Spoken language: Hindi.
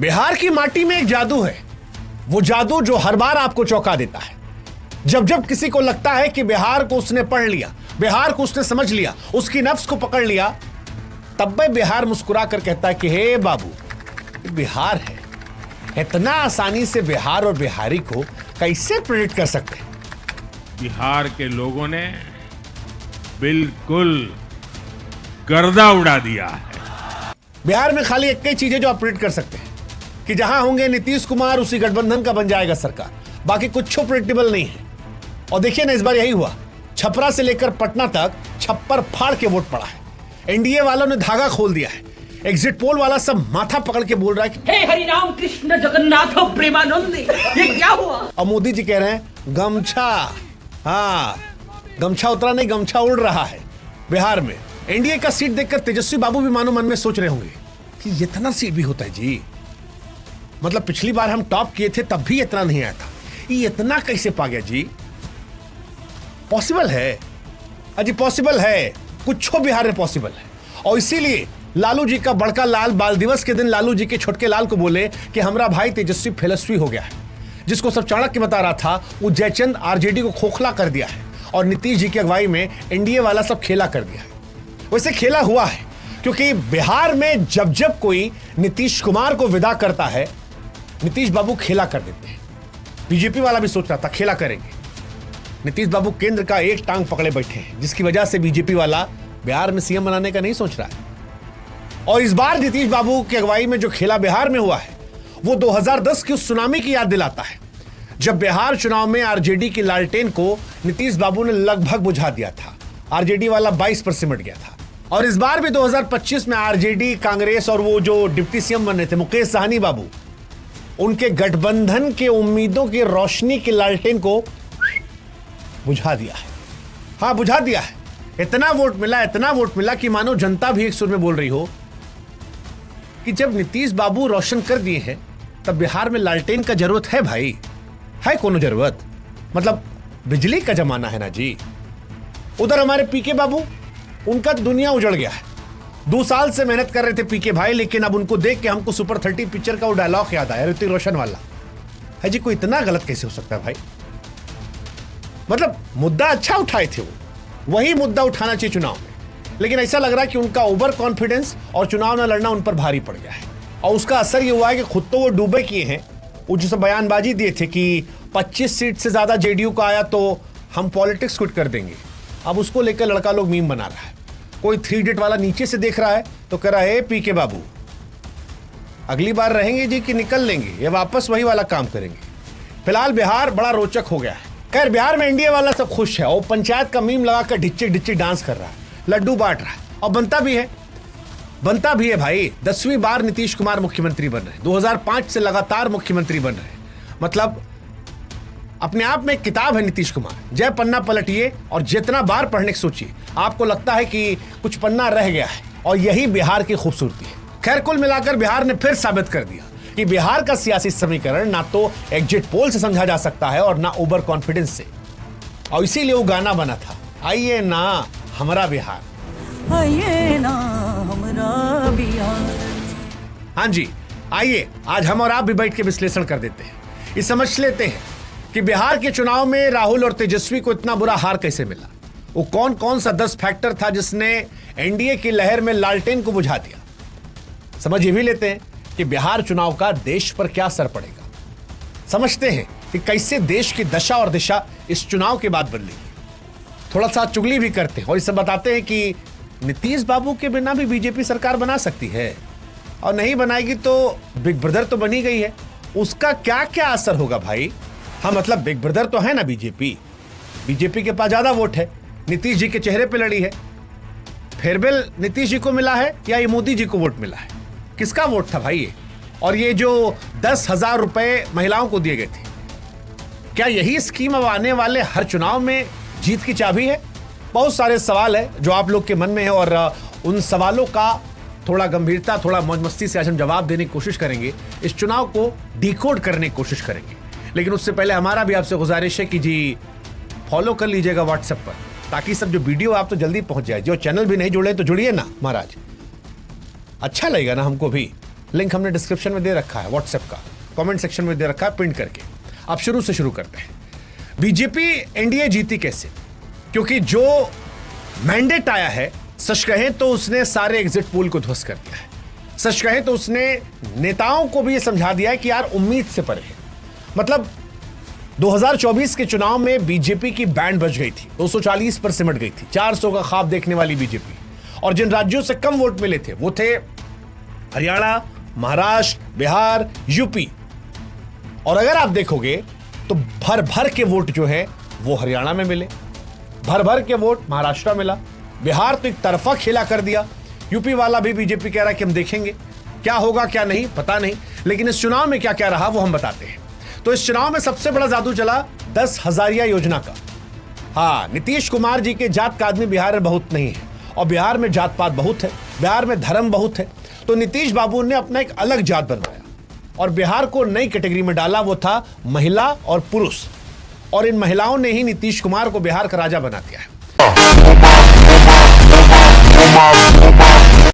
बिहार की माटी में एक जादू है, वो जादू जो हर बार आपको चौंका देता है। जब जब किसी को लगता है कि बिहार को उसने पढ़ लिया, बिहार को उसने समझ लिया, उसकी नफ्स को पकड़ लिया, तब भी बिहार मुस्कुरा कर कहता है कि हे बाबू, बिहार है। इतना आसानी से बिहार और बिहारी को कैसे प्रेडिक्ट कर सकते हैं? बिहार के लोगों ने बिल्कुल गर्दा उड़ा दिया है। बिहार में खाली एक ही चीज है जो आप प्रेडिक्ट कर सकते हैं कि जहां होंगे नीतीश कुमार, उसी गठबंधन का बन जाएगा सरकार। बाकी कुछ प्रेडिक्टेबल नहीं है। और देखिए ना, इस बार यही हुआ। छपरा से लेकर पटना तक छप्पर फाड़ के वोट पड़ा है। एनडीए वालों ने धागा खोल दिया है। एग्जिट पोल वाला सब माथा पकड़ के बोल रहा है कि हे हरि राम कृष्ण जगन्नाथ प्रेमानंद, ये क्या हुआ? और मोदी जी कह रहे हैं गमछा। हाँ, गमछा उतरा नहीं, गमछा उड़ रहा है बिहार में। एनडीए का सीट देखकर तेजस्वी बाबू भी मानो मन में सोच रहे होंगे कि इतना सीट भी होता है जी। मतलब पिछली बार हम टॉप किए थे तब भी इतना नहीं आया था, ये इतना कैसे पा गया जी? पॉसिबल है अजी, पॉसिबल है। कुछ बिहार में पॉसिबल है। और इसीलिए लालू जी का बड़का लाल बाल दिवस के दिन लालू जी के छोटके लाल को बोले कि हमारा भाई तेजस्वी फेलस्वी हो गया है। जिसको सब चाणक्य बता रहा था, वो जयचंद आरजेडी को खोखला कर दिया है और नीतीश जी की अगुवाई में एनडीए वाला सब खेला कर दिया है। वैसे खेला हुआ है, क्योंकि बिहार में जब जब कोई नीतीश कुमार को विदा करता है, नीतीश बाबू खेला कर देते हैं। बीजेपी वाला भी सोच रहा था खेला करेंगे। नीतीश बाबू केंद्र का एक टांग पकड़े बैठे हैं, जिसकी वजह से बीजेपी वाला बिहार में सीएम बनाने का नहीं सोच रहा है। और इस बार नीतीश बाबू की अगुवाई में जो खेला बिहार में हुआ है, वो 2010 की उस सुनामी की याद दिलाता है, जब बिहार चुनाव में आरजेडी की लालटेन को नीतीश बाबू ने लगभग बुझा दिया था। आरजेडी वाला 22 पर सिमट गया था। और इस बार भी 2025 में आरजेडी, कांग्रेस और वो जो डिप्टी सीएम बने थे मुकेश सहनी बाबू, उनके गठबंधन के उम्मीदों की रोशनी की लालटेन को बुझा दिया है। हाँ, बुझा दिया है। इतना वोट मिला, इतना वोट मिला कि मानो जनता भी एक सुर में बोल रही हो कि जब नीतीश बाबू रोशन कर दिए हैं, तब बिहार में लालटेन का जरूरत है भाई, है कोनो जरूरत? मतलब बिजली का जमाना है ना जी। उधर हमारे पीके बाबू, उनका दुनिया उजड़ गया है। 2 साल से मेहनत कर रहे थे पीके भाई, लेकिन अब उनको देख के हमको सुपर 30 पिक्चर का वो डायलॉग याद आया, ऋतिक रोशन वाला। है जी, कोई इतना गलत कैसे हो सकता है भाई? मतलब मुद्दा अच्छा उठाए थे, वो वही मुद्दा उठाना चाहिए चुनाव में, लेकिन ऐसा लग रहा है कि उनका ओवर कॉन्फिडेंस और चुनाव न लड़ना उन पर भारी पड़ गया है। और उसका असर ये हुआ है कि खुद तो वो डूबे किए हैं। वो जो सब बयानबाजी दिए थे कि 25 सीट से ज्यादा जेडीयू का आया तो हम पॉलिटिक्स क्विट कर देंगे, अब उसको लेकर लड़का लोग मीम बना रहा है। कोई 3 इडियट वाला नीचे से देख रहा है तो कह रहा है पीके बाबू अगली बार रहेंगे जी कि निकल लेंगे, ये वापस वही वाला काम करेंगे। फिलहाल बिहार बड़ा रोचक हो गया है। खैर, बिहार में एनडीए वाला सब खुश है और पंचायत का मीम लगाकर ढिच्चिक ढिच्चिक डांस कर रहा है, लड्डू बांट रहा है। और बनता भी है भाई। 10वीं बार नीतीश कुमार मुख्यमंत्री बन रहे हैं। 2005 से लगातार मुख्यमंत्री बन रहे हैं। मतलब अपने आप में एक किताब है नीतीश कुमार। जय पन्ना पलटिए और जितना बार पढ़ने की सोचिए, आपको लगता है कि कुछ पन्ना रह गया है। और यही बिहार की खूबसूरती है। खैर, कुल मिलाकर बिहार ने फिर साबित कर दिया कि बिहार का सियासी समीकरण ना तो एग्जिट पोल से समझा जा सकता है और ना ओवर कॉन्फिडेंस से। और इसीलिए वो गाना बना था, आइए ना हमारा बिहार, आइए ना हमारा बिहार। हाँ जी, आइए आज हम और आप भी बैठ के विश्लेषण कर देते हैं। ये समझ लेते हैं कि बिहार के चुनाव में राहुल और तेजस्वी को इतना बुरा हार कैसे मिला। वो कौन कौन सा 10 फैक्टर था जिसने एनडीए की लहर में लालटेन को बुझा दिया। समझ ये भी लेते हैं कि बिहार चुनाव का देश पर क्या असर पड़ेगा। समझते हैं कि कैसे देश की दशा और दिशा इस चुनाव के बाद बदलेगी। थोड़ा सा चुगली भी करते हैं और इसे बताते हैं कि नीतीश बाबू के बिना भी बीजेपी सरकार बना सकती है, और नहीं बनाएगी तो बिग ब्रदर तो बनी गई है, उसका क्या क्या असर होगा भाई। हाँ, मतलब बिग ब्रदर तो है ना बीजेपी के पास ज्यादा वोट है, नीतीश जी के चेहरे पे लड़ी है। फेयरवेल नीतीश जी को मिला है या ये मोदी जी को वोट मिला है? किसका वोट था भाई ये? और ये जो 10,000 रुपए महिलाओं को दिए गए थे, क्या यही स्कीम अब आने वाले हर चुनाव में जीत की चाबी है? बहुत सारे सवाल है जो आप लोग के मन में है, और उन सवालों का थोड़ा गंभीरता, थोड़ा मौज मस्ती से आज हम जवाब देने की कोशिश करेंगे। इस चुनाव को डिकोड करने की कोशिश करेंगे। लेकिन उससे पहले हमारा भी आपसे गुजारिश है कि जी फॉलो कर लीजिएगा व्हाट्सएप पर, ताकि सब जो वीडियो आप तो जल्दी पहुंच जाए। जो चैनल भी नहीं जुड़े तो जुड़िए ना महाराज, अच्छा लगेगा ना हमको भी। लिंक हमने डिस्क्रिप्शन में दे रखा है, व्हाट्सएप का कमेंट सेक्शन में दे रखा है पिन करके। अब शुरू से शुरू करते हैं। बीजेपी एनडीए जीती कैसे? क्योंकि जो मैंडेट आया है, सच कहें तो उसने सारे एग्जिट पोल को ध्वस्त कर दिया है। सच कहें तो उसने नेताओं को भी यह समझा दिया है कि यार उम्मीद से परे है। मतलब 2024 के चुनाव में बीजेपी की बैंड बज गई थी, 240 पर सिमट गई थी, 400 का ख्वाब देखने वाली बीजेपी। और जिन राज्यों से कम वोट मिले थे वो थे हरियाणा, महाराष्ट्र, बिहार, यूपी। और अगर आप देखोगे तो भर भर के वोट जो है वो हरियाणा में मिले, भर भर के वोट महाराष्ट्र में मिला, बिहार तो एक तरफा खेला कर दिया। यूपी वाला भी बीजेपी कह रहा है कि हम देखेंगे क्या होगा क्या नहीं, पता नहीं, लेकिन इस चुनाव में क्या क्या रहा वो हम बताते हैं। तो इस चुनाव में सबसे बड़ा जादू चला 10 हजारिया योजना का। हाँ, नीतीश कुमार जी के जात का आदमी बिहार में बहुत नहीं है, और बिहार में जात पात बहुत है, बिहार में धर्म बहुत है। तो नीतीश बाबू ने अपना एक अलग जात बनवाया और बिहार को नई कैटेगरी में डाला, वो था महिला और पुरुष। और इन महिलाओं ने ही नीतीश कुमार को बिहार का राजा बना दिया है।